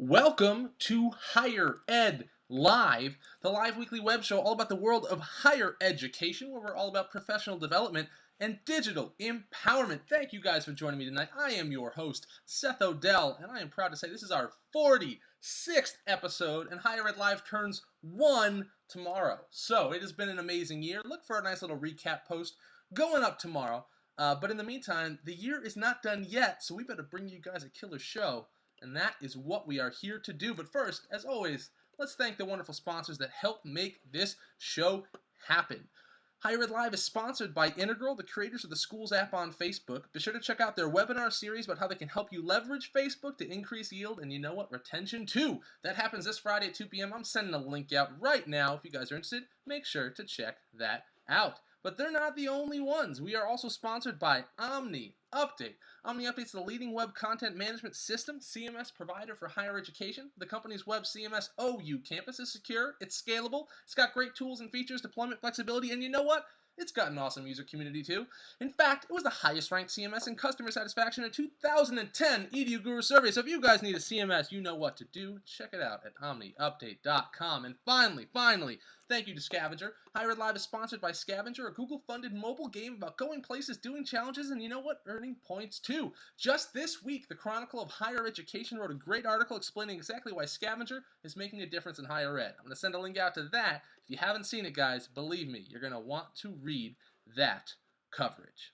Welcome to Higher Ed Live, the live weekly web show all about the world of higher education, where we're all about professional development and digital empowerment. Thank you guys for joining me tonight. I am your host, Seth Odell, and I am proud to say this is our 46th episode, and Higher Ed Live turns 1 tomorrow. So it has been an amazing year. Look for a nice little recap post going up tomorrow. But in the meantime, the year is not done yet, so we better bring you guys a killer show. And that is what we are here to do. But first, as always, let's thank the wonderful sponsors that help make this show happen. Higher Ed Live is sponsored by Integral, the creators of the Schools app on Facebook. Be sure to check out their webinar series about how they can help you leverage Facebook to increase yield and, you know what, retention too. That happens this Friday at 2 p.m. I'm sending a link out right now. If you guys are interested, make sure to check that out. But they're not the only ones. We are also sponsored by Update. Update is the leading web content management system, CMS provider for higher education. The company's web CMS OU campus is secure, it's scalable, it's got great tools and features, deployment flexibility, and you know what? It's got an awesome user community too. In fact, it was the highest ranked CMS in customer satisfaction in 2010 EDU Guru survey. So if you guys need a CMS, you know what to do. Check it out at omniupdate.com. And finally, thank you to Scavenger. Higher Ed Live is sponsored by Scavenger, a Google-funded mobile game about going places, doing challenges, and you know what? Earning points too. Just this week, the Chronicle of Higher Education wrote a great article explaining exactly why Scavenger is making a difference in higher ed. I'm going to send a link out to that. If you haven't seen it, guys, believe me, you're going to want to read that coverage.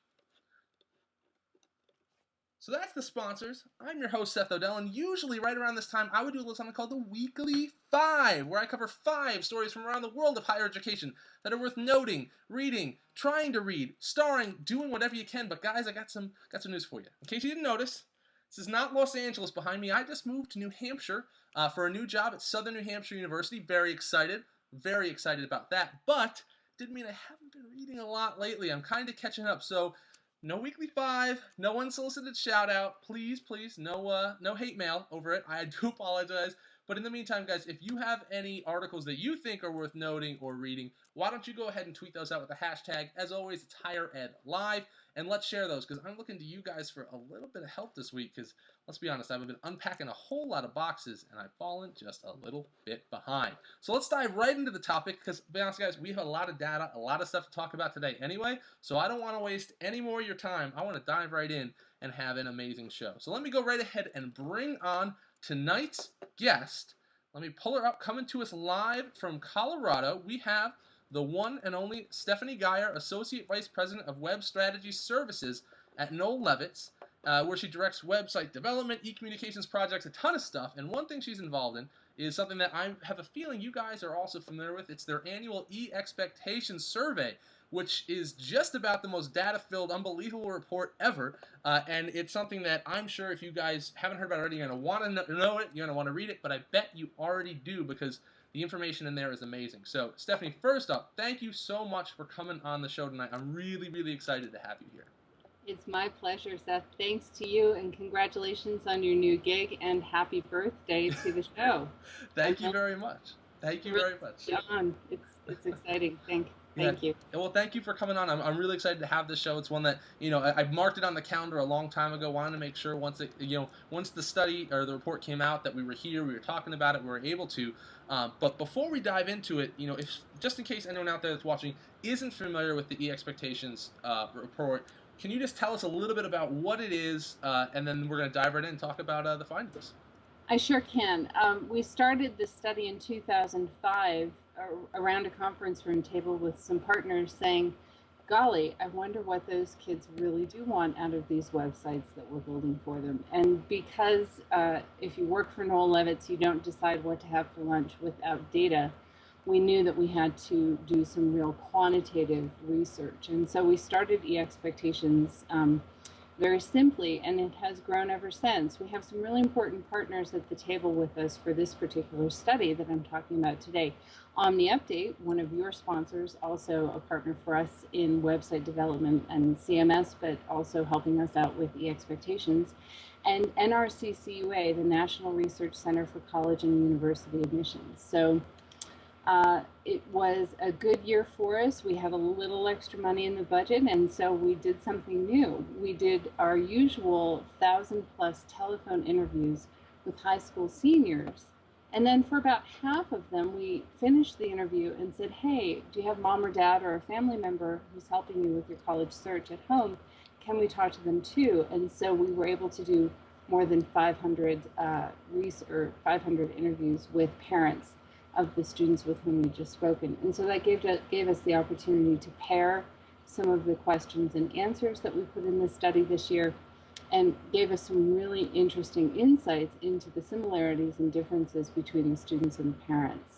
So that's the sponsors. I'm your host, Seth Odell, and usually right around this time, I would do a little something called the Weekly 5, where I cover 5 stories from around the world of higher education that are worth noting, reading, trying to read, starring, doing whatever you can. But guys, I got some news for you. In case you didn't notice, this is not Los Angeles behind me. I just moved to New Hampshire for a new job at Southern New Hampshire University. Very excited about that. But didn't mean I haven't been reading a lot lately. I'm kind of catching up. So no Weekly 5, no unsolicited shout out. Please, no hate mail over it. I do apologize. But in the meantime, guys, if you have any articles that you think are worth noting or reading, why don't you go ahead and tweet those out with the hashtag. As always, it's HigherEdLive, and let's share those, because I'm looking to you guys for a little bit of help this week, because let's be honest, I've been unpacking a whole lot of boxes, and I've fallen just a little bit behind. So let's dive right into the topic, because, to be honest, guys, we have a lot of data, a lot of stuff to talk about today anyway, so I don't want to waste any more of your time. I want to dive right in and have an amazing show. So let me go right ahead and bring on tonight's guest. Let me pull her up. Coming to us live from Colorado, we have the one and only Stephanie Geyer, Associate Vice President of Web Strategy Services at Noel Levitz, where she directs website development, e-communications projects, a ton of stuff. And one thing she's involved in is something that I have a feeling you guys are also familiar with. It's their annual E-Expectations Survey, which is just about the most data-filled, unbelievable report ever. And it's something that I'm sure if you guys haven't heard about it already, you're going to want to know it, you're going to want to read it, but I bet you already do, because the information in there is amazing. So, Stephanie, first up, thank you so much for coming on the show tonight. I'm really excited to have you here. It's my pleasure, Seth. Thanks to you, and congratulations on your new gig, and happy birthday to the show. Thank you very much. Thank you very much. John, it's exciting. Thank you. Well, thank you for coming on. I'm really excited to have this show. It's one that, you know, I marked it on the calendar a long time ago. Wanted to make sure once the study or the report came out that we were here, we were talking about it, we were able to. But before we dive into it, you know, if just in case anyone out there that's watching isn't familiar with the E-Expectations report, can you just tell us a little bit about what it is, and then we're going to dive right in and talk about the findings. I sure can. We started this study in 2005 around a conference room table with some partners saying, golly, I wonder what those kids really do want out of these websites that we're building for them. And because if you work for Noel Levitz, you don't decide what to have for lunch without data, we knew that we had to do some real quantitative research. And so we started E-Expectations very simply, and it has grown ever since. We have some really important partners at the table with us for this particular study that I'm talking about today. OmniUpdate, one of your sponsors, also a partner for us in website development and CMS, but also helping us out with E-Expectations. And NRCCUA, the National Research Center for College and University Admissions. So it was a good year for us. We have a little extra money in the budget, and so we did something new. We did our usual 1,000+ telephone interviews with high school seniors. And then for about half of them, we finished the interview and said, hey, do you have mom or dad or a family member who's helping you with your college search at home? Can we talk to them too? And so we were able to do more than 500 interviews with parents of the students with whom we just spoken. And so that gave us the opportunity to pair some of the questions and answers that we put in the study this year, and gave us some really interesting insights into the similarities and differences between the students and the parents.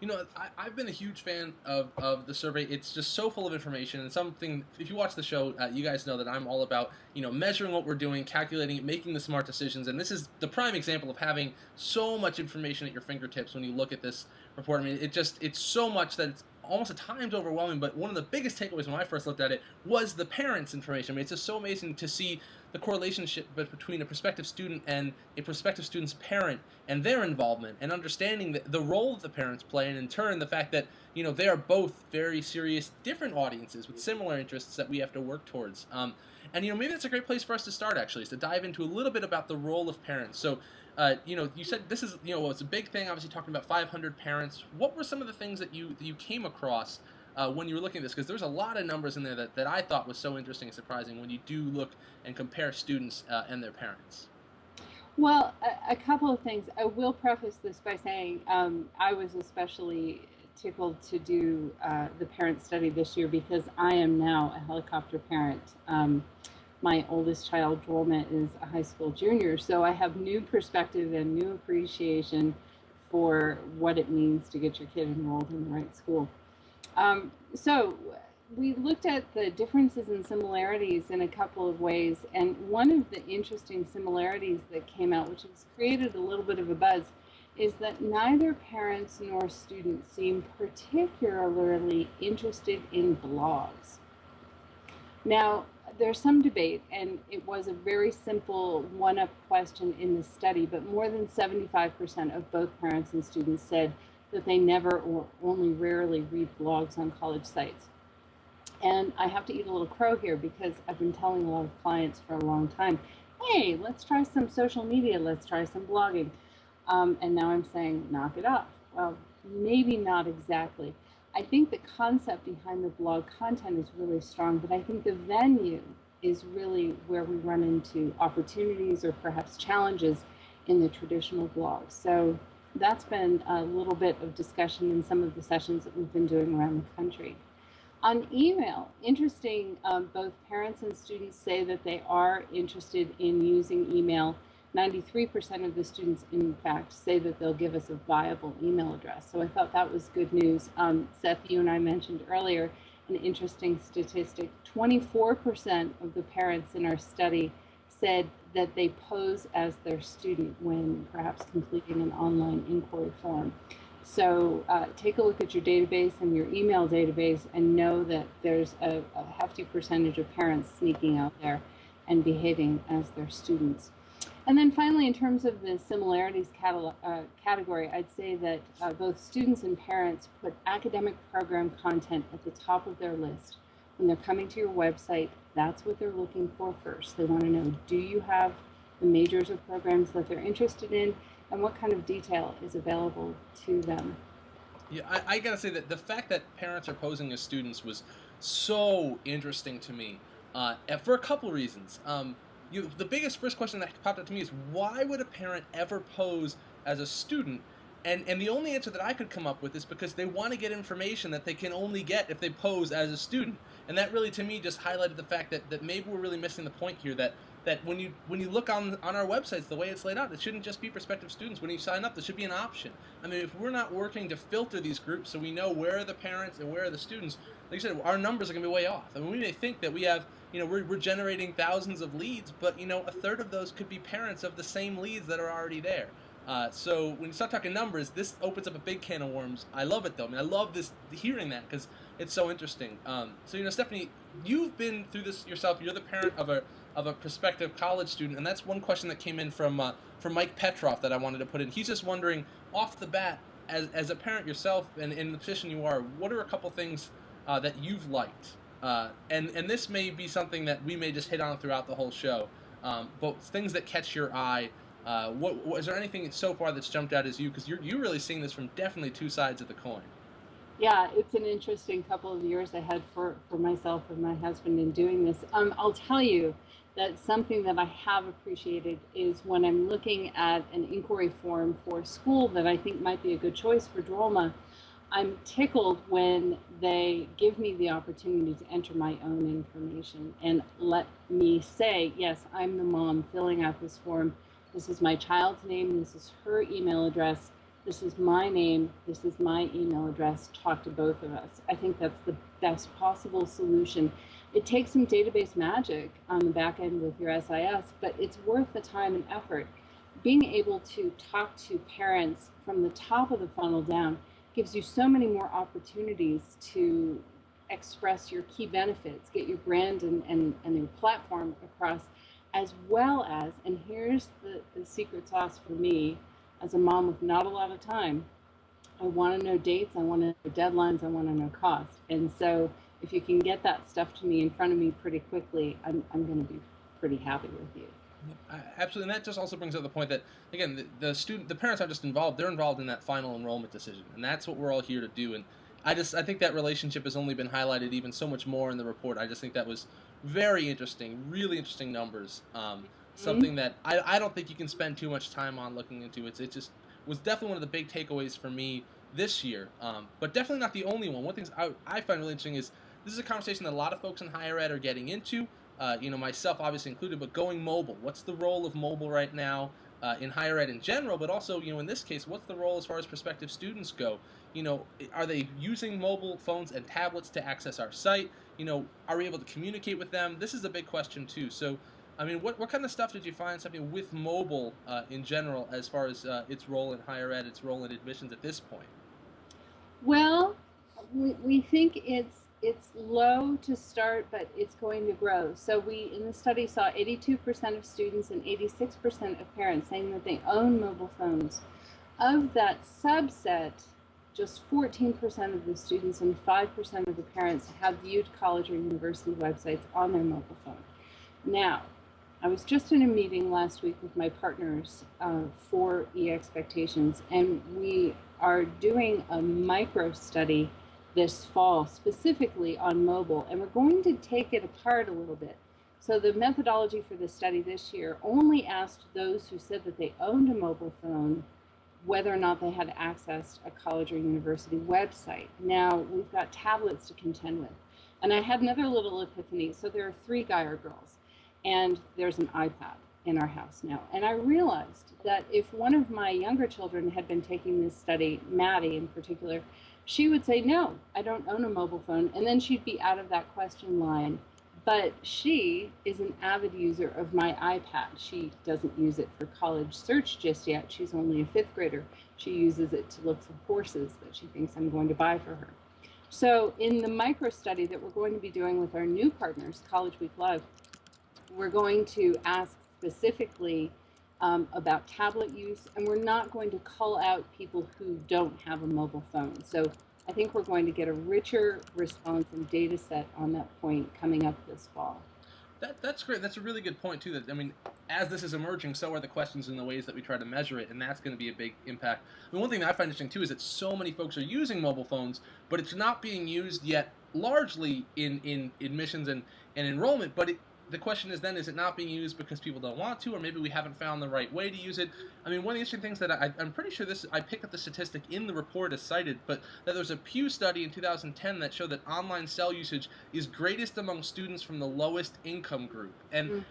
You know, I've been a huge fan of the survey. It's just so full of information, and something, if you watch the show, you guys know that I'm all about, measuring what we're doing, calculating it, making the smart decisions, and this is the prime example of having so much information at your fingertips when you look at this report. I mean, it's so much that it's almost at times overwhelming, but one of the biggest takeaways when I first looked at it was the parents' information. I mean, it's just so amazing to see the correlation between a prospective student and a prospective student's parent and their involvement, and understanding the role that the parents play, and in turn the fact that they are both very serious different audiences with similar interests that we have to work towards. And maybe that's a great place for us to start, actually, is to dive into a little bit about the role of parents. So you said this is, it's a big thing, obviously talking about 500 parents. What were some of the things that you came across when you were looking at this? Because there's a lot of numbers in there that I thought was so interesting and surprising when you do look and compare students and their parents. Well, a couple of things. I will preface this by saying I was especially tickled to do the parent study this year because I am now a helicopter parent. My oldest child, Jorma, is a high school junior, so I have new perspective and new appreciation for what it means to get your kid enrolled in the right school. So we looked at the differences and similarities in a couple of ways, and one of the interesting similarities that came out, which has created a little bit of a buzz, is that neither parents nor students seem particularly interested in blogs. Now, there's some debate, and it was a very simple one-up question in the study, but more than 75% of both parents and students said that they never or only rarely read blogs on college sites. And I have to eat a little crow here because I've been telling a lot of clients for a long time, hey, let's try some social media, let's try some blogging. And now I'm saying, knock it off. Well, maybe not exactly. I think the concept behind the blog content is really strong, but I think the venue is really where we run into opportunities or perhaps challenges in the traditional blog. So that's been a little bit of discussion in some of the sessions that we've been doing around the country. On email, interesting, both parents and students say that they are interested in using email. 93% of the students, in fact, say that they'll give us a viable email address. So I thought that was good news. Seth, you and I mentioned earlier an interesting statistic. 24% of the parents in our study said that they pose as their student when perhaps completing an online inquiry form. So take a look at your database and your email database and know that there's a hefty percentage of parents sneaking out there and behaving as their students. And then finally, in terms of the similarities category, I'd say that both students and parents put academic program content at the top of their list. When they're coming to your website, that's what they're looking for first. They want to know, do you have the majors of programs that they're interested in, and what kind of detail is available to them? Yeah, I gotta say that the fact that parents are posing as students was so interesting to me for a couple of reasons. The biggest first question that popped up to me is, why would a parent ever pose as a student? And the only answer that I could come up with is because they want to get information that they can only get if they pose as a student. And that really, to me, just highlighted the fact that maybe we're really missing the point here, that when you look on our websites, the way it's laid out, it shouldn't just be prospective students. When you sign up, there should be an option. I mean, if we're not working to filter these groups so we know where are the parents and where are the students, like you said, our numbers are going to be way off. I mean, we may think that we have, we're generating thousands of leads, but, a third of those could be parents of the same leads that are already there. So when you start talking numbers, this opens up a big can of worms. I love it, though. I mean, I love hearing that because it's so interesting. So, Stephanie, you've been through this yourself. You're the parent of a prospective college student, and that's one question that came in from Mike Petroff that I wanted to put in. He's just wondering, off the bat, as a parent yourself and in the position you are, what are a couple things that you've liked? And this may be something that we may just hit on throughout the whole show, but things that catch your eye What is there anything so far that's jumped out as you? Because you're really seeing this from definitely two sides of the coin. Yeah, it's an interesting couple of years ahead for myself and my husband in doing this. I'll tell you that something that I have appreciated is when I'm looking at an inquiry form for a school that I think might be a good choice for Drolma, I'm tickled when they give me the opportunity to enter my own information and let me say, yes, I'm the mom filling out this form. This is my child's name. This is her email address. This is my name. This is my email address. Talk to both of us. I think that's the best possible solution. It takes some database magic on the back end with your SIS, but it's worth the time and effort. Being able to talk to parents from the top of the funnel down gives you so many more opportunities to express your key benefits, get your brand and your platform across, as well as, and here's the secret sauce for me, as a mom with not a lot of time, I want to know dates, I want to know deadlines, I want to know cost. And so if you can get that stuff to me in front of me pretty quickly, I'm going to be pretty happy with you. Absolutely, and that just also brings up the point that again, the parents aren't just involved; they're involved in that final enrollment decision, and that's what we're all here to do. And I think that relationship has only been highlighted even so much more in the report. I just think that was very interesting, really interesting numbers. Something that I don't think you can spend too much time on looking into. It just was definitely one of the big takeaways for me this year, but definitely not the only one. One thing I find really interesting is this is a conversation that a lot of folks in higher ed are getting into. Myself obviously included, but going mobile. What's the role of mobile right now in higher ed in general, but also, in this case, what's the role as far as prospective students go? Are they using mobile phones and tablets to access our site? Are we able to communicate with them? This is a big question too. So, what kind of stuff did you find something with mobile in general as far as its role in higher ed, its role in admissions at this point? Well, we think it's low to start, but it's going to grow. So we, in the study, saw 82% of students and 86% of parents saying that they own mobile phones. Of that subset, just 14% of the students and 5% of the parents have viewed college or university websites on their mobile phone. Now, I was just in a meeting last week with my partners for E-Expectations, and we are doing a micro study this fall specifically on mobile, and we're going to take it apart a little bit. So the methodology for the study this year only asked those who said that they owned a mobile phone whether or not they had accessed a college or university website. Now we've got tablets to contend with. And I had another little epiphany. So there are 3 Geyer girls, and there's an iPad in our house now. And I realized that if one of my younger children had been taking this study, Maddie in particular, she would say, no, I don't own a mobile phone. And then she'd be out of that question line. But she is an avid user of my iPad. She doesn't use it for college search just yet. She's only a 5th grader. She uses it to look for courses that she thinks I'm going to buy for her. So in the micro study that we're going to be doing with our new partners, College Week Live, we're going to ask specifically about tablet use, and we're not going to call out people who don't have a mobile phone. So I think we're going to get a richer response and data set on that point coming up this fall. That's great. That's a really good point too. That as this is emerging, so are the questions and the ways that we try to measure it, and that's going to be a big impact. One thing that I find interesting too is that so many folks are using mobile phones, but it's not being used yet largely in admissions and enrollment. But the question is then, is it not being used because people don't want to, or maybe we haven't found the right way to use it? One of the interesting things that I'm pretty sure I picked up the statistic in the report as cited, but that there was a Pew study in 2010 that showed that online cell usage is greatest among students from the lowest income group. And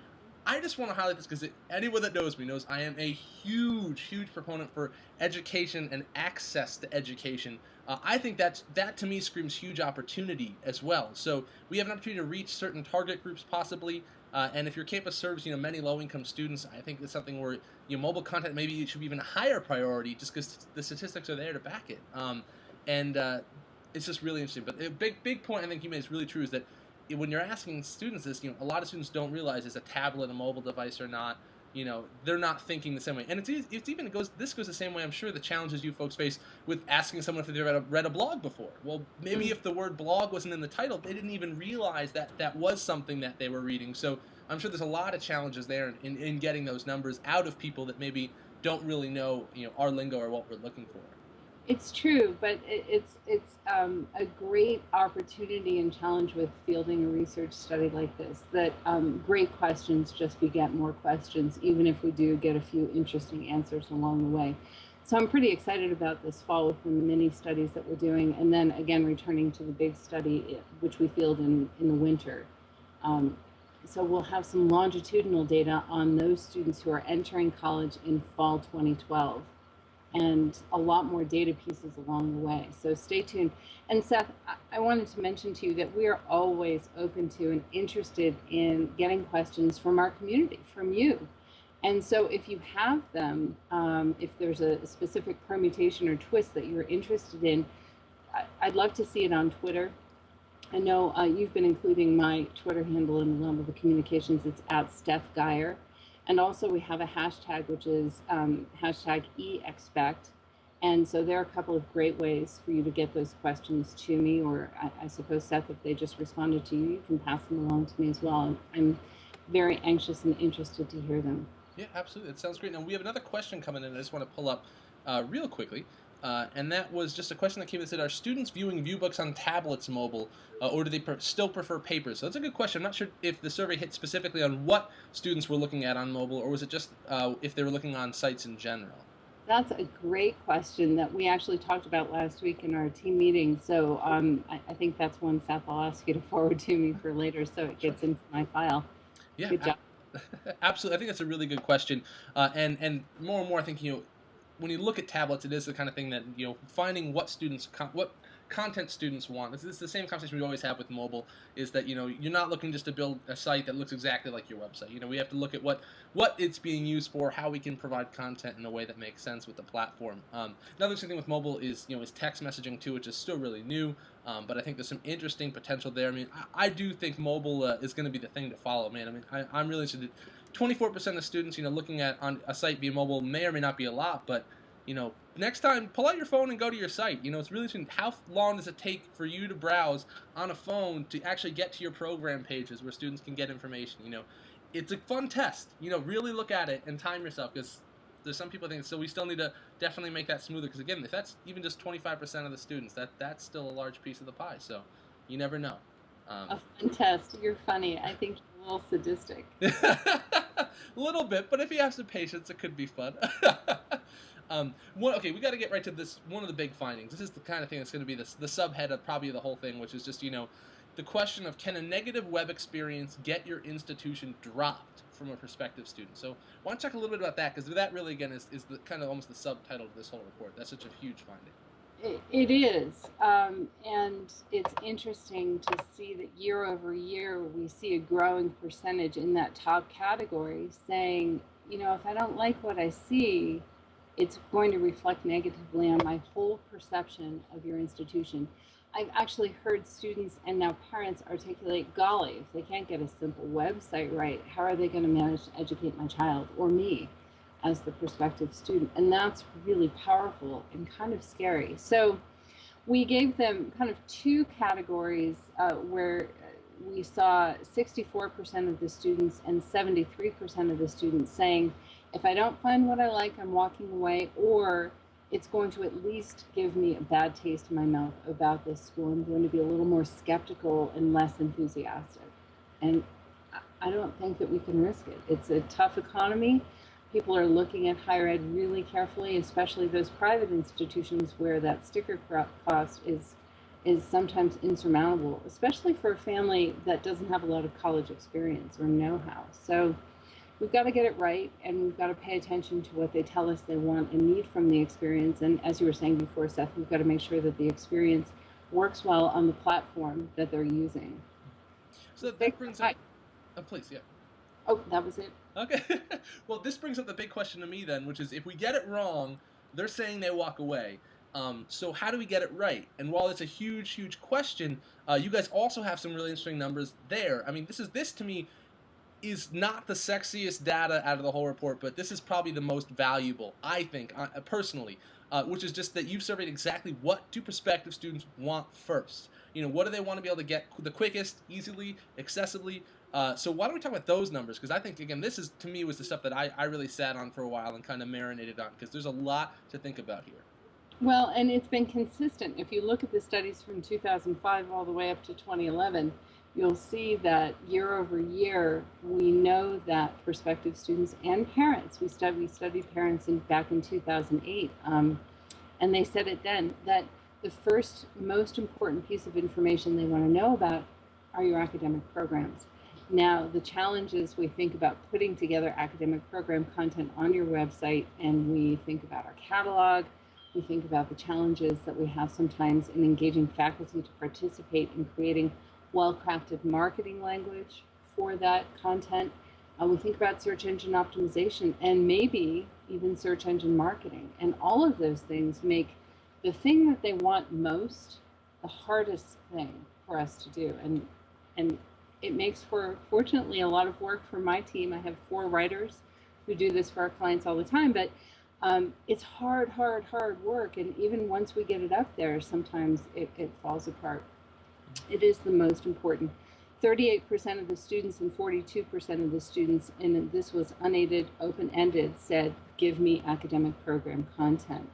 I just want to highlight this because anyone that knows me knows I am a huge, huge proponent for education and access to education. I think that to me screams huge opportunity as well. So we have an opportunity to reach certain target groups possibly, and if your campus serves many low-income students, I think it's something where mobile content maybe it should be even a higher priority just because the statistics are there to back it. It's just really interesting. But a big point I think you made is really true is that when you're asking students this, a lot of students don't realize is a tablet a mobile device or not. They're not thinking the same way, and this goes the same way. I'm sure the challenges you folks face with asking someone if they've read a blog before. Well, maybe if the word blog wasn't in the title, they didn't even realize that was something that they were reading. So I'm sure there's a lot of challenges there in getting those numbers out of people that maybe don't really know, our lingo or what we're looking for. It's true, but it's a great opportunity and challenge with fielding a research study like this. That great questions just beget more questions, even if we do get a few interesting answers along the way. So I'm pretty excited about this fall with the mini studies that we're doing, and then again returning to the big study, which we field in the winter. So we'll have some longitudinal data on those students who are entering college in fall 2012. And a lot more data pieces along the way. So stay tuned. And Seth, I wanted to mention to you that we are always open to and interested in getting questions from our community, from you. And so if you have them, if there's a specific permutation or twist that you're interested in, I'd love to see it on Twitter. I know you've been including my Twitter handle in the realm of the communications. It's @StephGeyer. And also we have a hashtag, which is hashtag E-Expect. And so there are a couple of great ways for you to get those questions to me, or I suppose, Seth, if they just responded to you, you can pass them along to me as well. I'm very anxious and interested to hear them. Yeah, absolutely. It sounds great. Now, we have another question coming in I just want to pull up real quickly. And that was just a question that came in that said, are students viewing viewbooks on tablets mobile, or do they still prefer paper? So that's a good question. I'm not sure if the survey hit specifically on what students were looking at on mobile, or was it just if they were looking on sites in general? That's a great question that we actually talked about last week in our team meeting. So I think that's one, Seth, I'll ask you to forward to me for later so it gets into my file. Yeah, good job. Absolutely. I think that's a really good question. And more and more, I think, when you look at tablets, it is the kind of thing that, finding what what content students want. This is the same conversation we always have with mobile, is that, you're not looking just to build a site that looks exactly like your website. We have to look at what it's being used for, how we can provide content in a way that makes sense with the platform. Another thing with mobile is, is text messaging too, which is still really new. But I think there's some interesting potential there. I mean, I do think mobile is going to be the thing to follow, man. I mean, I'm really interested. 24% of students, looking at on a site via mobile may or may not be a lot, but next time, pull out your phone and go to your site. It's really interesting. How long does it take for you to browse on a phone to actually get to your program pages where students can get information? It's a fun test. Really look at it and time yourself, because there's some people think so. We still need to definitely make that smoother, because again, if that's even just 25% of the students, that's still a large piece of the pie. So you never know. A fun test. You're funny. I think you're a little sadistic. A little bit, but if you have some patience, it could be fun. Okay, we got to get right to this. One of the big findings. This is the kind of thing that's going to be the subhead of probably the whole thing, which is just, the question of, can a negative web experience get your institution dropped from a prospective student? So I want to talk a little bit about that, because that really, again, is the kind of almost the subtitle of this whole report. That's such a huge finding. It is, and it's interesting to see that year over year we see a growing percentage in that top category saying, if I don't like what I see, it's going to reflect negatively on my whole perception of your institution. I've actually heard students and now parents articulate, golly, if they can't get a simple website right, how are they going to manage to educate my child or me as the prospective student? And that's really powerful and kind of scary. So we gave them kind of two categories where we saw 64% of the students and 73% of the students saying, if I don't find what I like, I'm walking away, or it's going to at least give me a bad taste in my mouth about this school. I'm going to be a little more skeptical and less enthusiastic. And I don't think that we can risk it. It's a tough economy. People are looking at higher ed really carefully, especially those private institutions where that sticker cost is sometimes insurmountable, especially for a family that doesn't have a lot of college experience or know-how. So we've got to get it right, and we've got to pay attention to what they tell us they want and need from the experience. And as you were saying before, Seth, we've got to make sure that the experience works well on the platform that they're using. So that brings up... Oh, please, yeah. Oh, that was it. Okay. Well, this brings up the big question to me then, which is, if we get it wrong, they're saying they walk away. So how do we get it right? And while it's a huge, huge question, you guys also have some really interesting numbers there. I mean, this to me is not the sexiest data out of the whole report, but this is probably the most valuable, I think, personally, which is just that you've surveyed exactly what do prospective students want first. What do they want to be able to get the quickest, easily, accessibly, So why don't we talk about those numbers? Because I think, again, this is, to me, was the stuff that I really sat on for a while and kind of marinated on, because there's a lot to think about here. Well, and it's been consistent. If you look at the studies from 2005 all the way up to 2011, you'll see that year over year, we know that prospective students and parents, we studied parents back in 2008, and they said it then, that the first most important piece of information they want to know about are your academic programs. Now, the challenge is we think about putting together academic program content on your website, and we think about our catalog. We think about the challenges that we have sometimes in engaging faculty to participate in creating well-crafted marketing language for that content. We think about search engine optimization and maybe even search engine marketing. And all of those things make the thing that they want most the hardest thing for us to do. And it makes for, fortunately, a lot of work for my team. I have 4 writers who do this for our clients all the time, but it's hard work. And even once we get it up there, sometimes it falls apart. It is the most important. 38% of the students and 42% of the students, and this was unaided, open-ended, said, give me academic program content.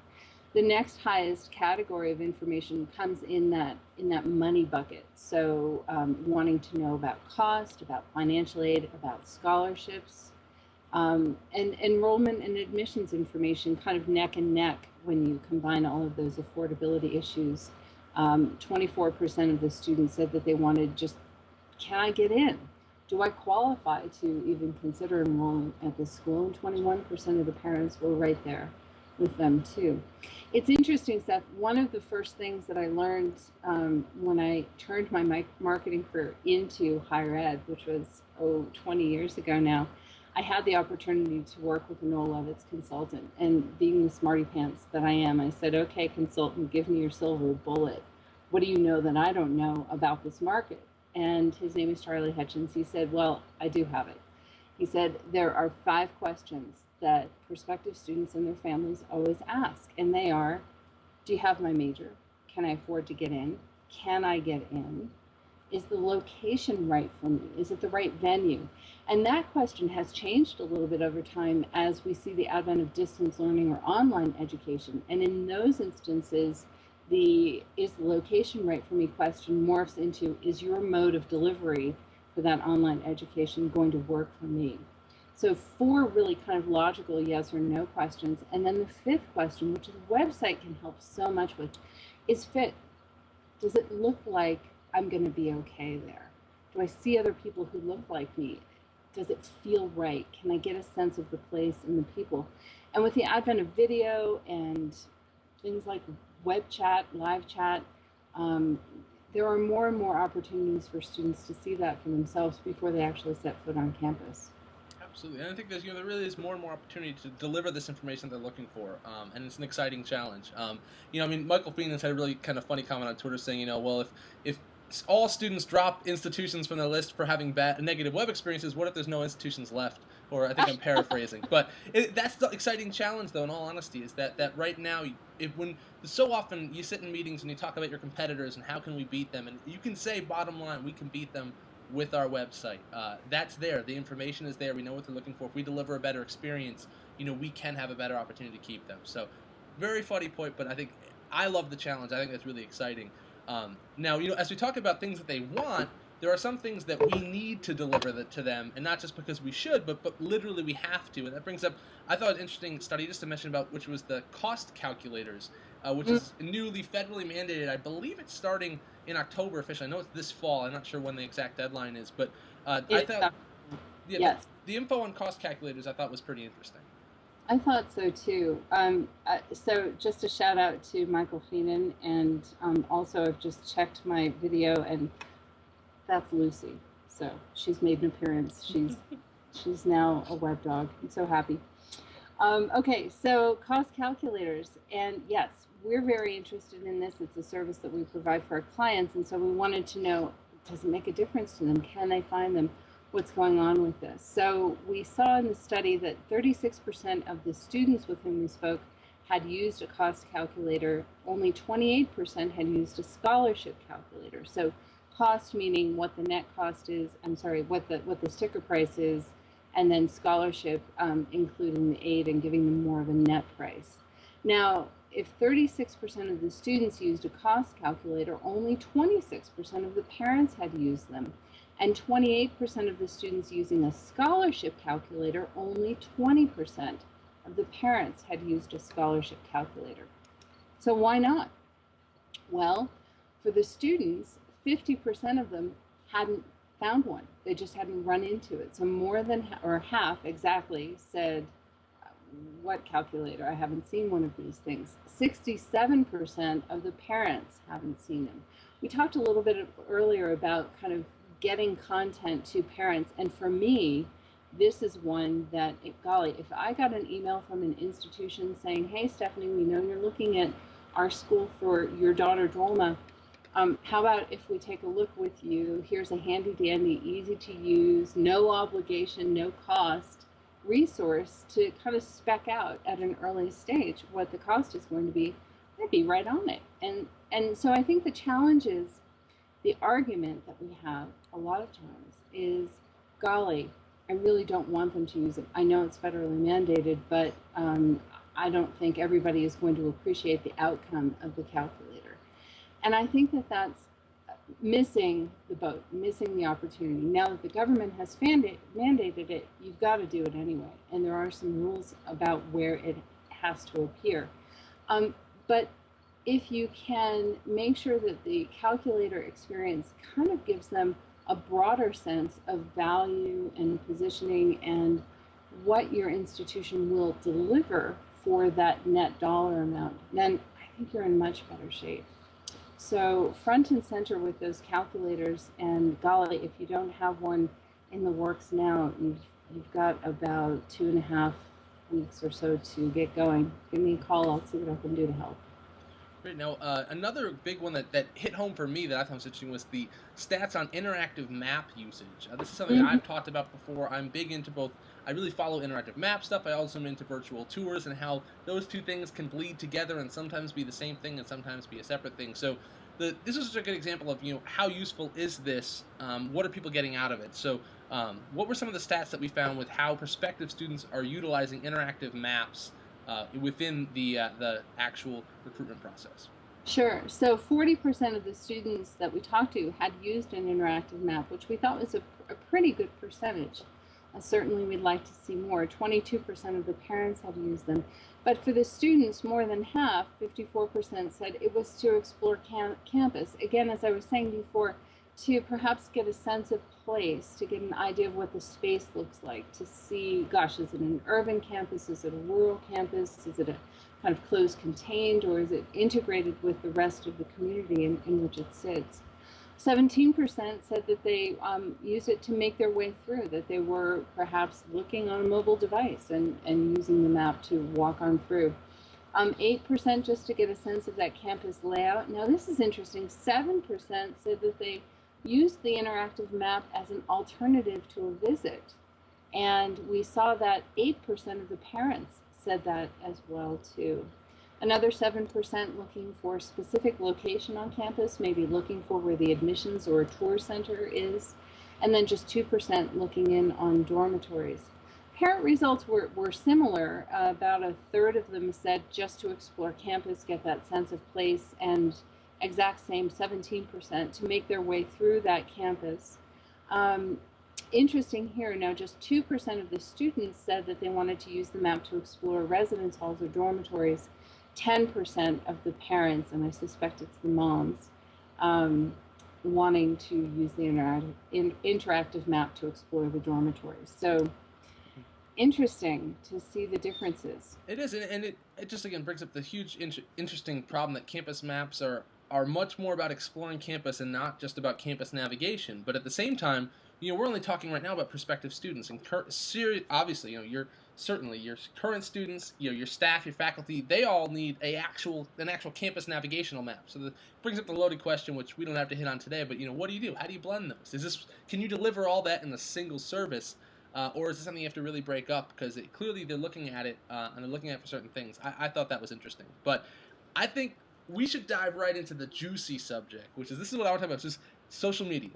The next highest category of information comes in that money bucket. So wanting to know about cost, about financial aid, about scholarships, and enrollment and admissions information kind of neck and neck when you combine all of those affordability issues. 24% of the students said that they wanted just, can I get in? Do I qualify to even consider enrolling at this school? And 21% of the parents were right there with them too. It's interesting, Seth. One of the first things that I learned when I turned my marketing career into higher ed, which was 20 years ago now, I had the opportunity to work with a Noel Levitt's consultant, and being the smarty pants that I am, I said, okay, consultant, give me your silver bullet. What do you know that I don't know about this market? And his name is Charlie Hutchins. He said, well, I do have it. He said, there are 5 questions that prospective students and their families always ask, and they are, do you have my major? Can I afford to get in? Can I get in? Is the location right for me? Is it the right venue? And that question has changed a little bit over time as we see the advent of distance learning or online education. And in those instances, the is the location right for me question morphs into, is your mode of delivery for that online education going to work for me? So 4 really kind of logical yes or no questions. And then the 5th question, which the website can help so much with, is fit. Does it look like I'm going to be okay there? Do I see other people who look like me? Does it feel right? Can I get a sense of the place and the people? And with the advent of video and things like web chat, live chat, there are more and more opportunities for students to see that for themselves before they actually set foot on campus. Absolutely, and I think there really is more and more opportunity to deliver this information they're looking for, and it's an exciting challenge. Michael Phoenix had a really kind of funny comment on Twitter saying, well, if all students drop institutions from their list for having negative web experiences, what if there's no institutions left? Or I think I'm paraphrasing, but that's the exciting challenge, though. In all honesty, is that right now, when so often you sit in meetings and you talk about your competitors and how can we beat them, and you can say, bottom line, we can beat them with our website. That's there. The information is there. We know what they're looking for. If we deliver a better experience, we can have a better opportunity to keep them. So, very funny point, but I think I love the challenge. I think that's really exciting. Now, as we talk about things that they want, there are some things that we need to deliver to them, and not just because we should, but literally we have to. And that brings up, I thought, an interesting study just to mention about, which was the cost calculators, which is newly federally mandated. I believe it's starting in October officially. I know it's this fall. I'm not sure when the exact deadline is, but I thought yes. The info on cost calculators I thought was pretty interesting. I thought so too. So just a shout out to Michael Feenan, and also I've just checked my video, and that's Lucy. So she's made an appearance. She's now a web dog. I'm so happy. Okay, so cost calculators, and yes, we're very interested in this. It's a service that we provide for our clients, and so we wanted to know, does it make a difference to them? Can they find them? What's going on with this? So we saw in the study that 36% of the students with whom we spoke had used a cost calculator. Only 28% had used a scholarship calculator. So cost meaning what the net cost is, what the sticker price is, and then scholarship, including the aid and giving them more of a net price. Now, if 36% of the students used a cost calculator, only 26% of the parents had used them. And 28% of the students using a scholarship calculator, only 20% of the parents had used a scholarship calculator. So why not? Well, for the students, 50% of them hadn't found one. They just hadn't run into it. So more than half exactly said, what calculator? I haven't seen one of these things. 67% of the parents haven't seen them. We talked a little bit earlier about kind of getting content to parents, and for me, this is one that, golly, if I got an email from an institution saying, hey, Stephanie, we know you're looking at our school for your daughter, Drolma, how about if we take a look with you? Here's a handy-dandy, easy-to-use, no obligation, no cost resource to kind of spec out at an early stage what the cost is going to be. I'd be right on it. And so I think the challenge is, the argument that we have a lot of times is, golly, I really don't want them to use it. I know it's federally mandated, but I don't think everybody is going to appreciate the outcome of the calculator. And I think that that's missing the boat, missing the opportunity. Now that the government has mandated it, you've got to do it anyway. And there are some rules about where it has to appear. But if you can make sure that the calculator experience kind of gives them a broader sense of value and positioning and what your institution will deliver for that net dollar amount, then I think you're in much better shape. So front and center with those calculators, and golly, if you don't have one in the works now, you've got about 2.5 weeks or so to get going. Give me a call, I'll see what I can do to help. Great. Now, another big one that hit home for me that I thought was interesting was the stats on interactive map usage. This is something I've talked about before. I'm big into both. I really follow interactive map stuff. I also am into virtual tours and how those two things can bleed together and sometimes be the same thing and sometimes be a separate thing. So this is a good example of how useful is this? What are people getting out of it? So what were some of the stats that we found with how prospective students are utilizing interactive maps within the actual recruitment process? Sure. So 40% of the students that we talked to had used an interactive map, which we thought was a pretty good percentage. Certainly we'd like to see more. 22% of the parents had used them. But for the students, more than half, 54%, said it was to explore campus. Again, as I was saying before, to perhaps get a sense of place, to get an idea of what the space looks like, to see, gosh, is it an urban campus, is it a rural campus, is it a kind of closed contained, or is it integrated with the rest of the community in which it sits? 17% said that they use it to make their way through, that they were perhaps looking on a mobile device and using the map to walk on through. 8% just to get a sense of that campus layout. Now this is interesting. 7% said that they used the interactive map as an alternative to a visit. And we saw that 8% of the parents said that as well too. Another 7% looking for a specific location on campus, maybe looking for where the admissions or tour center is. And then just 2% looking in on dormitories. Parent results were similar. About a third of them said just to explore campus, get that sense of place, and exact same 17% to make their way through that campus. Interesting here, now just 2% of the students said that they wanted to use the map to explore residence halls or dormitories. 10% of the parents, and I suspect it's the moms, wanting to use the interactive map to explore the dormitories. So interesting to see the differences. It is, and it just again brings up the huge interesting problem that campus maps are much more about exploring campus and not just about campus navigation. But at the same time, we're only talking right now about prospective students, and obviously, your current students, your staff, your faculty, they all need an actual campus navigational map. So that brings up the loaded question, which we don't have to hit on today. But what do you do? How do you blend those? Can you deliver all that in a single service, or is this something you have to really break up? Because clearly they're looking at it and they're looking at it for certain things. I thought that was interesting, but I think we should dive right into the juicy subject, which is this is what I want to talk about. Just social media.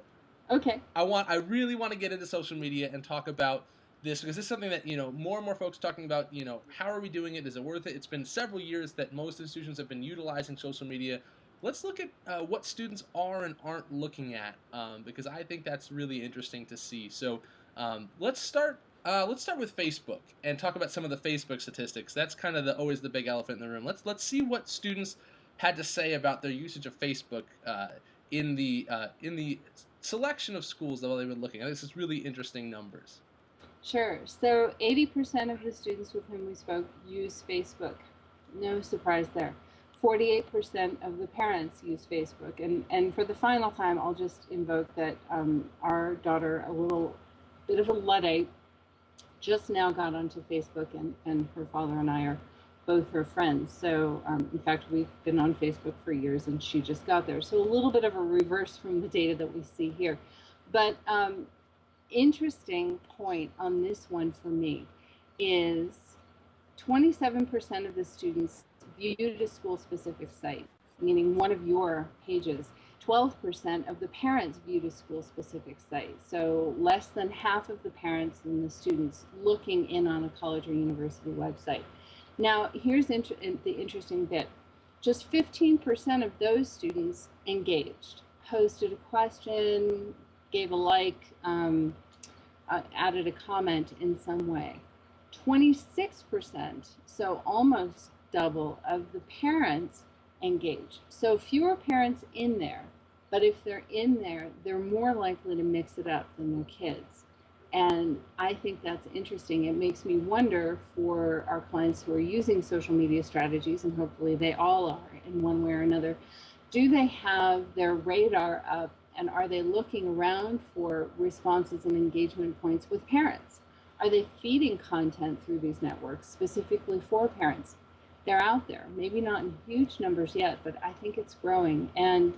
Okay. I really want to get into social media and talk about this because this is something that, more and more folks are talking about, how are we doing it? Is it worth it? It's been several years that most institutions have been utilizing social media. Let's look at what students are and aren't looking at, because I think that's really interesting to see. So let's start. Let's start with Facebook and talk about some of the Facebook statistics. That's kind of always the big elephant in the room. Let's see what students had to say about their usage of Facebook in the selection of schools that they've been looking at. This is really interesting numbers. Sure. So 80% of the students with whom we spoke use Facebook. No surprise there. 48% of the parents use Facebook. And for the final time, I'll just invoke that our daughter, a little bit of a Luddite, just now got onto Facebook, and her father and I are both her friends. So in fact, we've been on Facebook for years, and she just got there. So a little bit of a reverse from the data that we see here. But interesting point on this one for me is 27% of the students viewed a school-specific site, meaning one of your pages. 12% of the parents viewed a school-specific site. So less than half of the parents and the students looking in on a college or university website. Now, here's the interesting bit. Just 15% of those students engaged, posted a question, gave a like, added a comment in some way. 26%, so almost double, of the parents engaged. So fewer parents in there, but if they're in there, they're more likely to mix it up than their kids. And I think that's interesting. It makes me wonder for our clients who are using social media strategies, and hopefully they all are in one way or another, do they have their radar up, and are they looking around for responses and engagement points with parents? Are they feeding content through these networks specifically for parents? They're out there, maybe not in huge numbers yet, but I think it's growing. And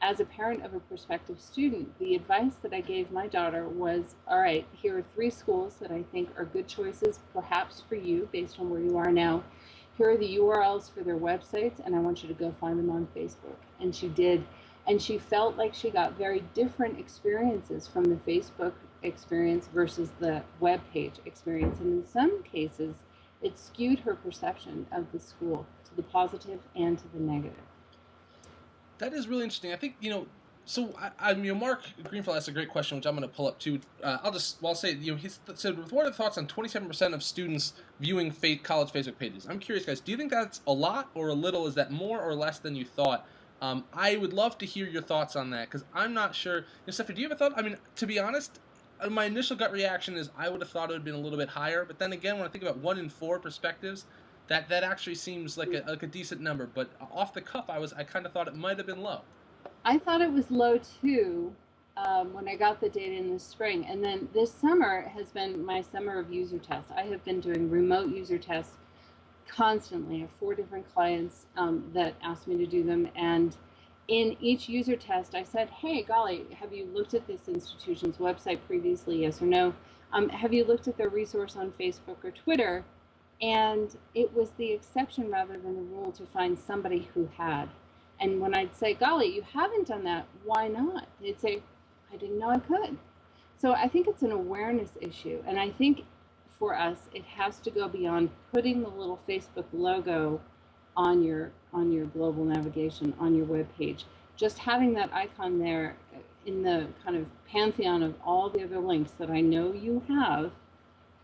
as a parent of a prospective student, the advice that I gave my daughter was, all right, here are 3 schools that I think are good choices, perhaps for you, based on where you are now. Here are the URLs for their websites, and I want you to go find them on Facebook. And she did. And she felt like she got very different experiences from the Facebook experience versus the web page experience. And in some cases, it skewed her perception of the school to the positive and to the negative. That is really interesting. I think, so Mark Greenfield asked a great question, which I'm going to pull up too. I'll say, he said, what are the thoughts on 27% of students viewing college Facebook pages? I'm curious, guys, do you think that's a lot or a little? Is that more or less than you thought? I would love to hear your thoughts on that, because I'm not sure. Stephanie, do you have a thought? I mean, to be honest, my initial gut reaction is I would have thought it would have been a little bit higher, but then again, when I think about 1 in 4 perspectives, that actually seems like a decent number. But off the cuff, I kind of thought it might have been low. I thought it was low too when I got the data in the spring. And then this summer has been my summer of user tests. I have been doing remote user tests constantly. I have 4 different clients that asked me to do them. And in each user test, I said, hey, golly, have you looked at this institution's website previously? Yes or no? Have you looked at their resource on Facebook or Twitter? And it was the exception rather than the rule to find somebody who had. And when I'd say, golly, you haven't done that, why not? They'd say, I didn't know I could. So I think it's an awareness issue. And I think for us, it has to go beyond putting the little Facebook logo on your global navigation, on your web page. Just having that icon there in the kind of pantheon of all the other links that I know you have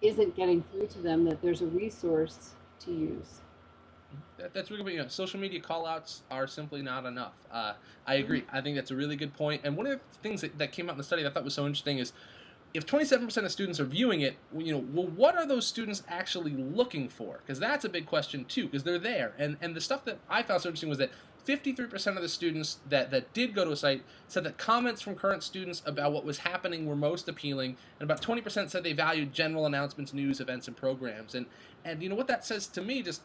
isn't getting through to them that there's a resource to use. That's really good. Social media callouts are simply not enough. I agree. I think that's a really good point. And one of the things that came out in the study that I thought was so interesting is if 27% of students are viewing it, well, what are those students actually looking for? Because that's a big question too, because they're there. And the stuff that I found so interesting was that 53% of the students that did go to a site said that comments from current students about what was happening were most appealing, and about 20% said they valued general announcements, news, events, and programs. And what that says to me, just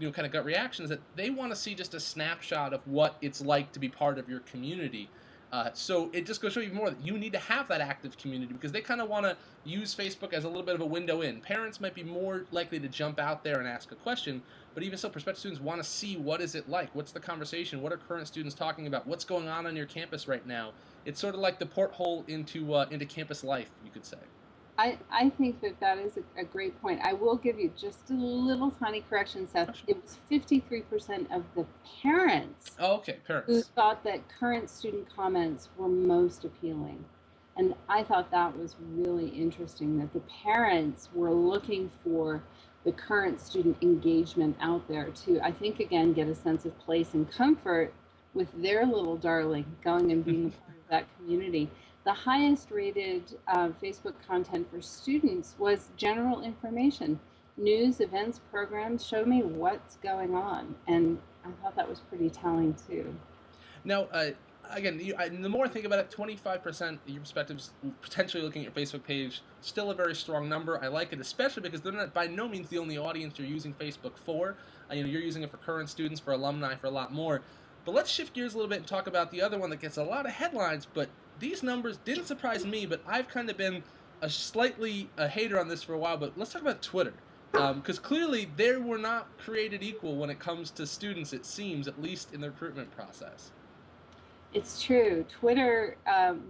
kind of gut reaction, is that they want to see just a snapshot of what it's like to be part of your community. So it just goes to show you more that you need to have that active community, because they kind of want to use Facebook as a little bit of a window in. Parents might be more likely to jump out there and ask a question, but even so, prospective students want to see what is it like, what's the conversation, what are current students talking about, what's going on your campus right now. It's sort of like the porthole into campus life, you could say. I think that is a great point. I will give you just a little tiny correction, Seth. Oh, sure. It was 53% of the parents Oh, okay, who parents. thought that current student comments were most appealing. And I thought that was really interesting, that the parents were looking for the current student engagement out there to, I think, again, get a sense of place and comfort with their little darling going and being a part of that community. The highest rated Facebook content for students was general information. News, events, programs, show me what's going on. And I thought that was pretty telling too. Now, again, the more I think about it, 25% of your perspectives potentially looking at your Facebook page, still a very strong number. I like it, especially because they're not by no means the only audience you're using Facebook for. You're using it for current students, for alumni, for a lot more. But let's shift gears a little bit and talk about the other one that gets a lot of headlines, but these numbers didn't surprise me, but I've kind of been a hater on this for a while, but let's talk about Twitter. Because clearly they were not created equal when it comes to students, it seems, at least in the recruitment process. It's true. Twitter,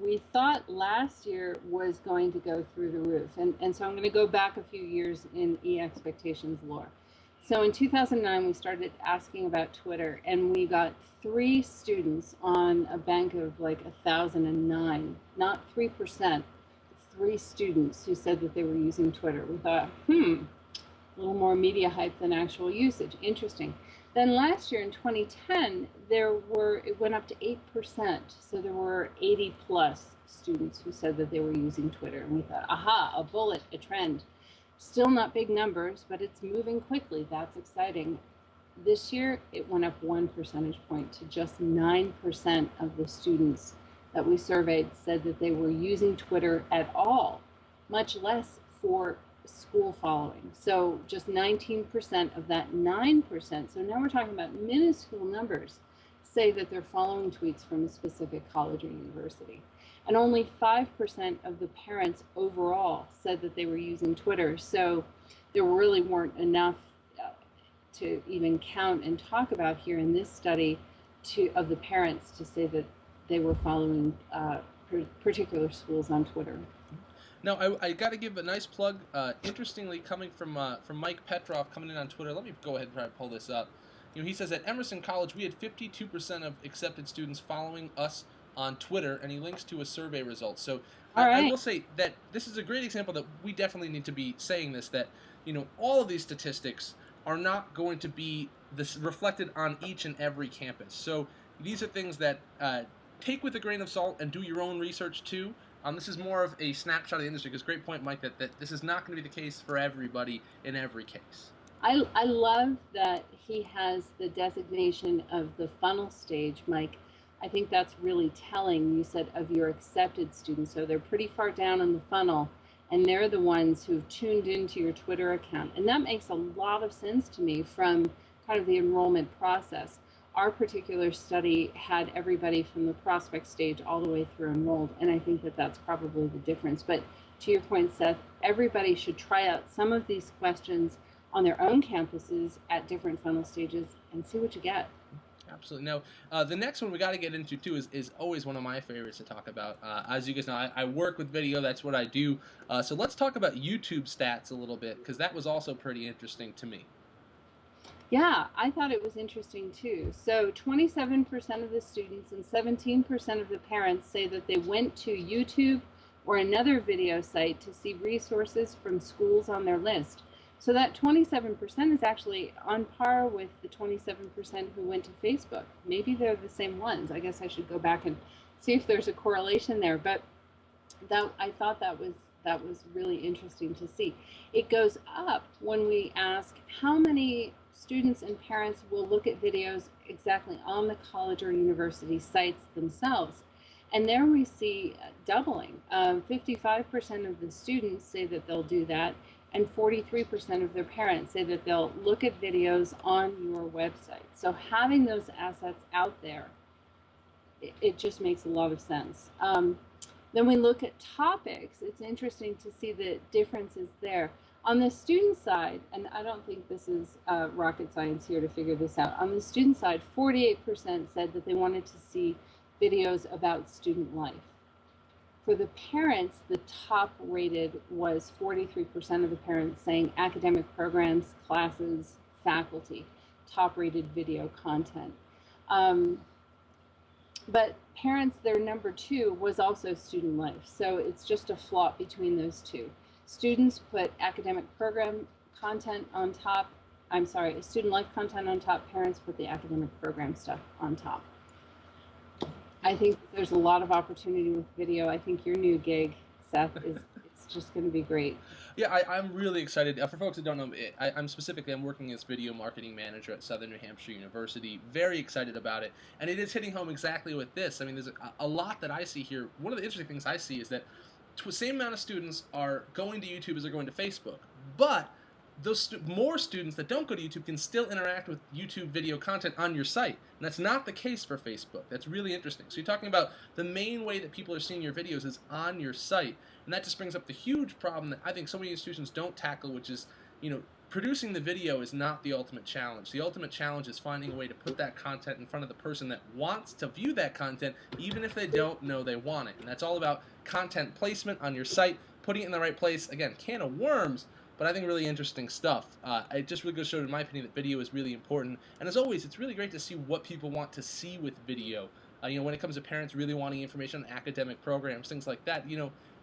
we thought last year was going to go through the roof. And so I'm going to go back a few years in e-expectations lore. So in 2009, we started asking about Twitter, and we got 3 students on a bank of like 1,009, not 3%, 3 students who said that they were using Twitter. We thought, a little more media hype than actual usage. Interesting. Then last year in 2010, it went up to 8%. So there were 80 plus students who said that they were using Twitter. And we thought, aha, a bullet, a trend. Still not big numbers, but it's moving quickly. That's exciting. This year, it went up 1 percentage point to just 9% of the students that we surveyed said that they were using Twitter at all, much less for school following. So just 19% of that 9%, so now we're talking about minuscule numbers, say that they're following tweets from a specific college or university. And only 5% of the parents overall said that they were using Twitter. So there really weren't enough to even count and talk about here in this study of the parents to say that they were following particular schools on Twitter. Now, I got to give a nice plug. Interestingly, coming from Mike Petrov coming in on Twitter. Let me go ahead and try to pull this up. He says at Emerson College we had 52% of accepted students following us on Twitter, and he links to a survey result. So I will say that this is a great example that we definitely need to be saying this, that all of these statistics are not going to be reflected on each and every campus. So these are things that take with a grain of salt and do your own research too. This is more of a snapshot of the industry, because great point, Mike, that this is not going to be the case for everybody in every case. I love that he has the designation of the funnel stage, Mike. I think that's really telling. You said of your accepted students, so they're pretty far down in the funnel, and they're the ones who've tuned into your Twitter account. And that makes a lot of sense to me from kind of the enrollment process. Our particular study had everybody from the prospect stage all the way through enrolled, and I think that that's probably the difference. But to your point, Seth, everybody should try out some of these questions on their own campuses at different funnel stages and see what you get. Absolutely. Now, the next one we got to get into too is always one of my favorites to talk about. As you guys know, I work with video. That's what I do. So let's talk about YouTube stats a little bit, because that was also pretty interesting to me. Yeah, I thought it was interesting too. So 27% of the students and 17% of the parents say that they went to YouTube or another video site to see resources from schools on their list. So that 27% is actually on par with the 27% who went to Facebook. Maybe they're the same ones. I guess I should go back and see if there's a correlation there. But I thought that was really interesting to see. It goes up when we ask how many students and parents will look at videos exactly on the college or university sites themselves. And there we see doubling. 55% of the students say that they'll do that, and 43% of their parents say that they'll look at videos on your website. So having those assets out there, it just makes a lot of sense. Then we look at topics. It's interesting to see the differences there. On the student side, and I don't think this is rocket science here to figure this out, on the student side, 48% said that they wanted to see videos about student life. For the parents, the top rated was 43% of the parents saying academic programs, classes, faculty, top rated video content. But parents, their number 2 was also student life. So it's just a flop between those two. Students put academic program content on top. I'm sorry, student life content on top. Parents put the academic program stuff on top. I think there's a lot of opportunity with video. I think your new gig, Seth, it's just going to be great. Yeah, I'm really excited. For folks that don't know, I'm working as video marketing manager at Southern New Hampshire University. Very excited about it, and it is hitting home exactly with this. I mean, there's a lot that I see here. One of the interesting things I see is that the same amount of students are going to YouTube as they're going to Facebook, but those more students that don't go to YouTube can still interact with YouTube video content on your site. And that's not the case for Facebook. That's really interesting. So you're talking about the main way that people are seeing your videos is on your site. And that just brings up the huge problem that I think so many institutions don't tackle, which is, producing the video is not the ultimate challenge. The ultimate challenge is finding a way to put that content in front of the person that wants to view that content, even if they don't know they want it. And that's all about content placement on your site, putting it in the right place. Again, can of worms, but I think really interesting stuff. It just really goes to show, in my opinion, that video is really important. And as always, it's really great to see what people want to see with video. When it comes to parents really wanting information on academic programs, things like that,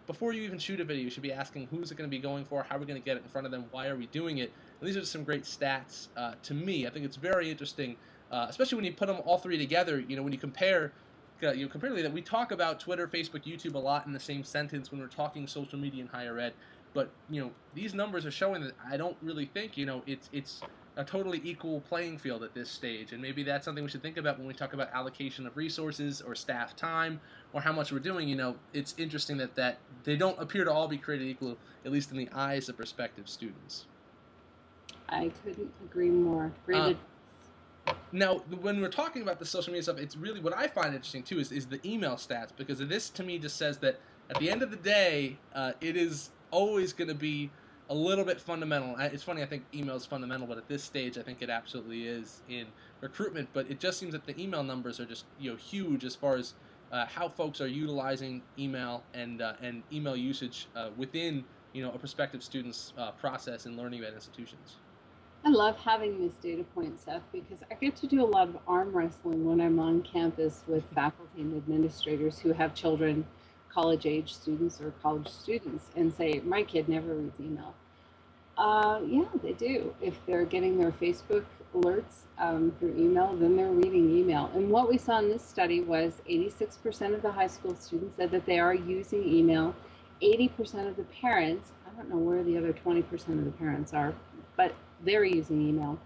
before you even shoot a video, you should be asking who's it going to be going for, how are we going to get it in front of them, why are we doing it? And these are just some great stats to me. I think it's very interesting, especially when you put them all three together, when you compare comparatively that we talk about Twitter, Facebook, YouTube a lot in the same sentence when we're talking social media in higher ed. But these numbers are showing that I don't really think it's a totally equal playing field at this stage, and maybe that's something we should think about when we talk about allocation of resources or staff time or how much we're doing. It's interesting that they don't appear to all be created equal, at least in the eyes of prospective students. I couldn't agree more. Great. Now, when we're talking about the social media stuff, it's really what I find interesting too is the email stats, because this to me just says that at the end of the day, it is always going to be a little bit fundamental. It's funny, I think email is fundamental, but at this stage I think it absolutely is in recruitment. But it just seems that the email numbers are just huge as far as how folks are utilizing email and email usage within a prospective student's process in learning about institutions. I love having this data point, Seth, because I get to do a lot of arm wrestling when I'm on campus with faculty and administrators who have children, college-age students or college students, and say, my kid never reads email. Yeah, they do. If they're getting their Facebook alerts through email, then they're reading email. And what we saw in this study was 86% of the high school students said that they are using email. 80% of the parents, I don't know where the other 20% of the parents are, but they're using email.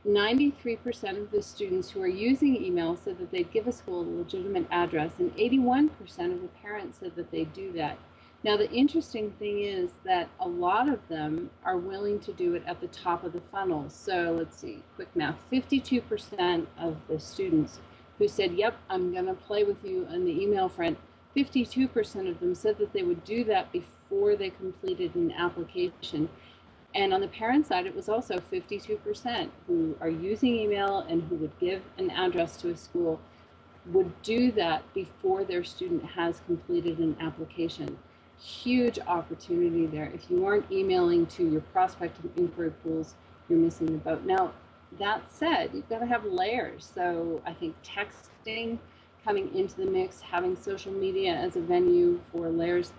93% of the students who are using email said that they'd give a school a legitimate address, and 81% of the parents said that they do that. Now, the interesting thing is that a lot of them are willing to do it at the top of the funnel. So let's see, quick math, 52% of the students who said, yep, I'm going to play with you on the email front, 52% of them said that they would do that before they completed an application. And on the parent side, it was also 52% who are using email and who would give an address to a school would do that before their student has completed an application. Huge opportunity there. If you aren't emailing to your prospective inquiry pools, you're missing the boat. Now, that said, you've got to have layers. So I think texting coming into the mix, having social media as a venue for layers.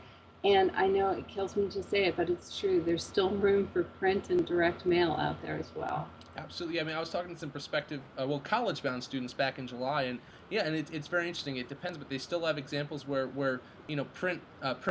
And I know it kills me to say it, but it's true. There's still room for print and direct mail out there as well. Absolutely. I mean, I was talking to some prospective, college-bound students back in July, and yeah, and it's very interesting. It depends, but they still have examples where print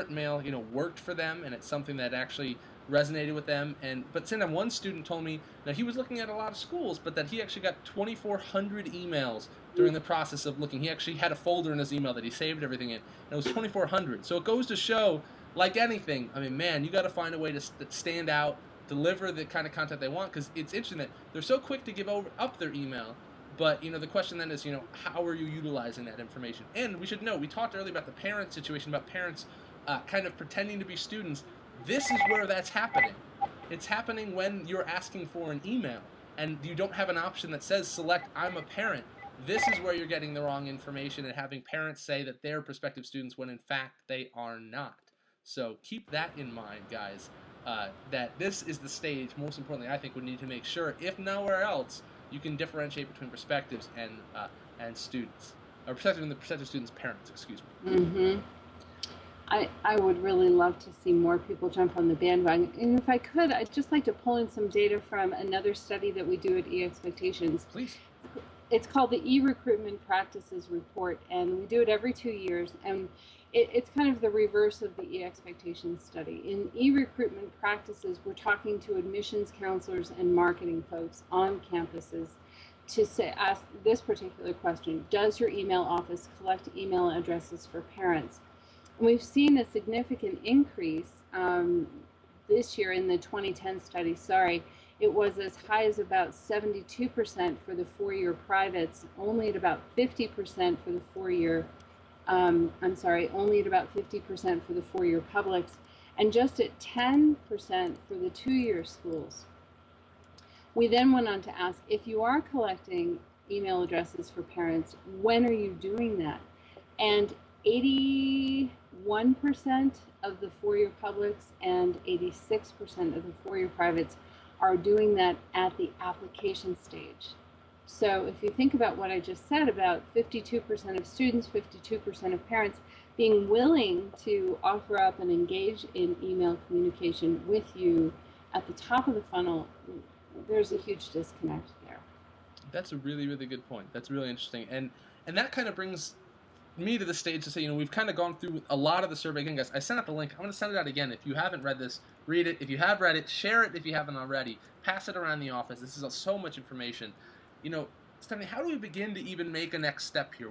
mail, worked for them, and it's something that actually resonated with them. But then one student told me that he was looking at a lot of schools, but that he actually got 2,400 emails during the process of looking. He actually had a folder in his email that he saved everything in, and it was 2,400. So it goes to show, like anything, I mean, man, you got to find a way to stand out, deliver the kind of content they want, because it's interesting that they're so quick to give up their email, but the question then is, how are you utilizing that information? And we should know, we talked earlier about the parent situation, about parents kind of pretending to be students. This is where that's happening. It's happening when you're asking for an email and you don't have an option that says select I'm a parent. this is where you're getting the wrong information and having parents say that they're prospective students when in fact they are not. So keep that in mind, guys, that this is the stage, most importantly, I think, we need to make sure, if nowhere else, you can differentiate between prospectives and students. Or prospective and the prospective students' parents, excuse me. Mm-hmm. I would really love to see more people jump on the bandwagon. And if I could, I'd just like to pull in some data from another study that we do at E-Expectations. Please. It's called the E-Recruitment Practices Report, and we do it every 2 years. And it's kind of the reverse of the E-Expectations study. In E-Recruitment Practices, we're talking to admissions counselors and marketing folks on campuses to ask this particular question: does your email office collect email addresses for parents? And we've seen a significant increase this year in the 2010 study. It was as high as about 72% for the four-year privates, only at about 50% for the four-year, only at about 50% for the four-year publics, and just at 10% for the two-year schools. We then went on to ask, if you are collecting email addresses for parents, when are you doing that? And 81% of the four-year publics and 86% of the four-year privates are doing that at the application stage. So if you think about what I just said about 52% of students, 52% of parents being willing to offer up and engage in email communication with you at the top of the funnel, there's a huge disconnect there. That's a really, really good point. That's really interesting. And that kind of brings me to the stage to say, we've kind of gone through a lot of the survey. Again, guys, I sent out the link. I'm going to send it out again. If you haven't read this, read it. If you have read it, share it if you haven't already. Pass it around the office. This is so much information. Stephanie, how do we begin to even make a next step here?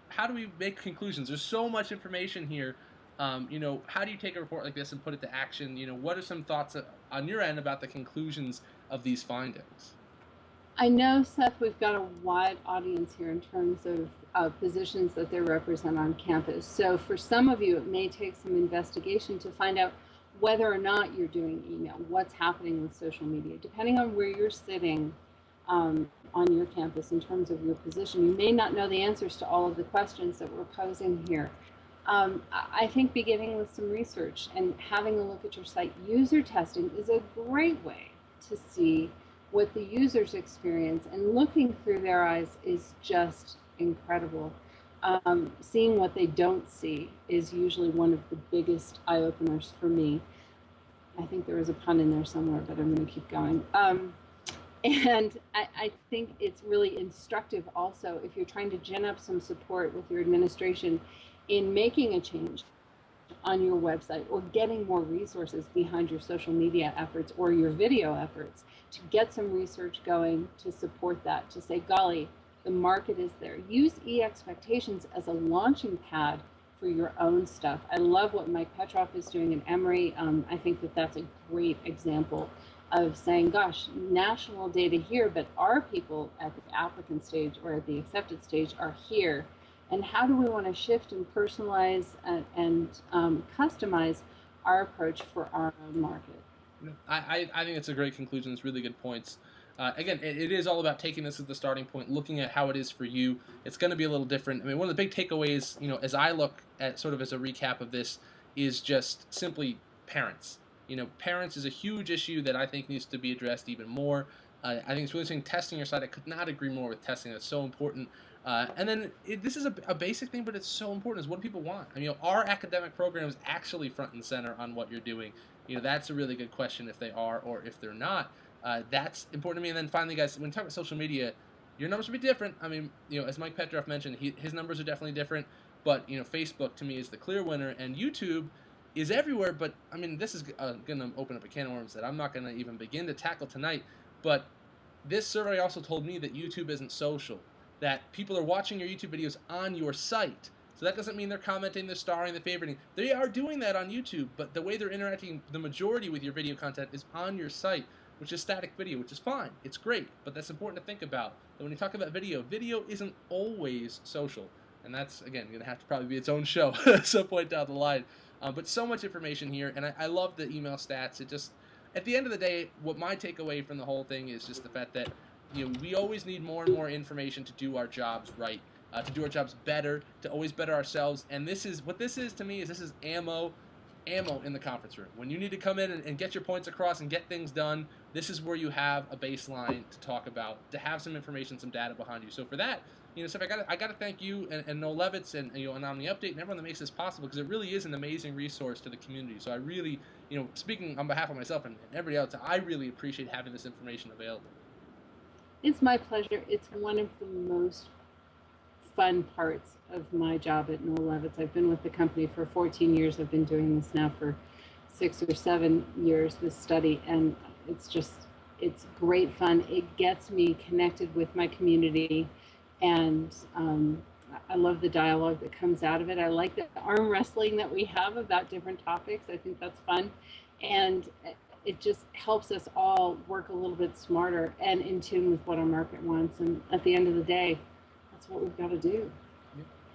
How do we make conclusions? There's so much information here. How do you take a report like this and put it to action? What are some thoughts on your end about the conclusions of these findings? I know, Seth, we've got a wide audience here in terms of positions that they represent on campus. So for some of you, it may take some investigation to find out whether or not you're doing email, what's happening with social media. Depending on where you're sitting on your campus in terms of your position, you may not know the answers to all of the questions that we're posing here. I think beginning with some research and having a look at your site, user testing is a great way to see what the users experience, and looking through their eyes is just incredible. Seeing what they don't see is usually one of the biggest eye-openers for me. I think there was a pun in there somewhere, but I'm going to keep going. And I think it's really instructive also if you're trying to gin up some support with your administration in making a change on your website or getting more resources behind your social media efforts or your video efforts, to get some research going to support that, to say, golly, the market is there. Use E-Expectations as a launching pad for your own stuff. I love what Mike Petroff is doing at Emory. I think that that's a great example of saying, gosh, national data here, but our people at the applicant stage or at the accepted stage are here. And how do we want to shift and personalize and customize our approach for our own market? I think it's a great conclusion. It's really good points. Again, it is all about taking this as the starting point, looking at how it is for you. It's going to be a little different. I mean, one of the big takeaways, as I look at sort of as a recap of this, is just simply parents. Parents is a huge issue that I think needs to be addressed even more. I think it's really interesting. Testing your site, I could not agree more with testing. That's so important. And then this is a basic thing, but it's so important, is what do people want? I mean, are academic programs actually front and center on what you're doing? That's a really good question, if they are or if they're not. That's important to me. And then finally, guys, when you talk about social media, your numbers will be different. I mean, as Mike Petroff mentioned, his numbers are definitely different. But, Facebook to me is the clear winner, and YouTube is everywhere. But, I mean, this is going to open up a can of worms that I'm not going to even begin to tackle tonight. But this survey also told me that YouTube isn't social, that people are watching your YouTube videos on your site. So that doesn't mean they're commenting, they're starring, they're favoriting. They are doing that on YouTube, but the way they're interacting, the majority with your video content is on your site, which is static video, which is fine. It's great, but that's important to think about. That when you talk about video, video isn't always social. And that's, again, going to have to probably be its own show at some point down the line. But so much information here, and I love the email stats. It just, at the end of the day, what my takeaway from the whole thing is just the fact that we always need more and more information to do our jobs right, to do our jobs better, to always better ourselves. And this is what this is to me. This is ammo in the conference room. When you need to come in and get your points across and get things done, this is where you have a baseline to talk about, to have some information, some data behind you. So for that, Steph, I got to thank you and Noel Levitz and and Omni Update and everyone that makes this possible, because it really is an amazing resource to the community. So I really, speaking on behalf of myself and everybody else, I really appreciate having this information available. It's my pleasure. It's one of the most fun parts of my job at Noel Levitz. I've been with the company for 14 years. I've been doing this now for 6 or 7 years, this study, and it's great fun. It gets me connected with my community, and I love the dialogue that comes out of it. I like the arm wrestling that we have about different topics. I think that's fun, and it just helps us all work a little bit smarter and in tune with what our market wants. And at the end of the day, that's what we've got to do.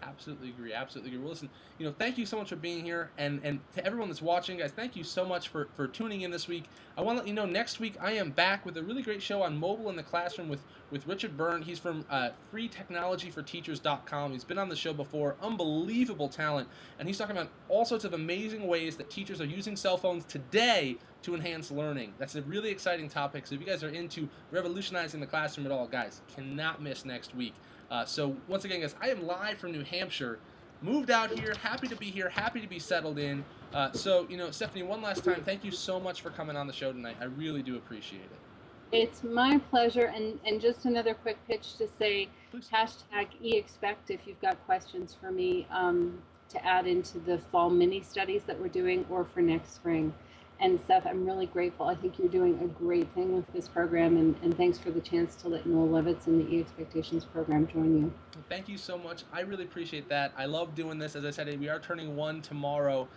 Absolutely agree. Absolutely agree. Well, listen, thank you so much for being here, and to everyone that's watching, guys, thank you so much for tuning in this week. I want to let you know, next week I am back with a really great show on mobile in the classroom with Richard Byrne. He's from freetechnologyforteachers.com. He's been on the show before. Unbelievable talent, and he's talking about all sorts of amazing ways that teachers are using cell phones today to enhance learning. That's a really exciting topic. So if you guys are into revolutionizing the classroom at all, guys, cannot miss next week. So once again, guys, I am live from New Hampshire, moved out here, happy to be here, happy to be settled in. So Stephanie, one last time, thank you so much for coming on the show tonight. I really do appreciate it. It's my pleasure. And just another quick pitch to say, please. #eExpect if you've got questions for me to add into the fall mini studies that we're doing, or for next spring. And Seth, I'm really grateful. I think you're doing a great thing with this program, and thanks for the chance to let Noel Levitz and the E-Expectations program join you. Thank you so much. I really appreciate that. I love doing this. As I said, we are turning 1 tomorrow.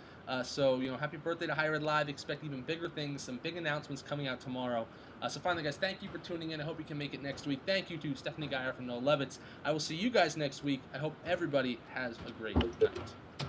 So, happy birthday to HigherEdLive. Expect even bigger things, some big announcements coming out tomorrow. So finally, guys, thank you for tuning in. I hope you can make it next week. Thank you to Stephanie Geyer from Noel Levitz. I will see you guys next week. I hope everybody has a great night.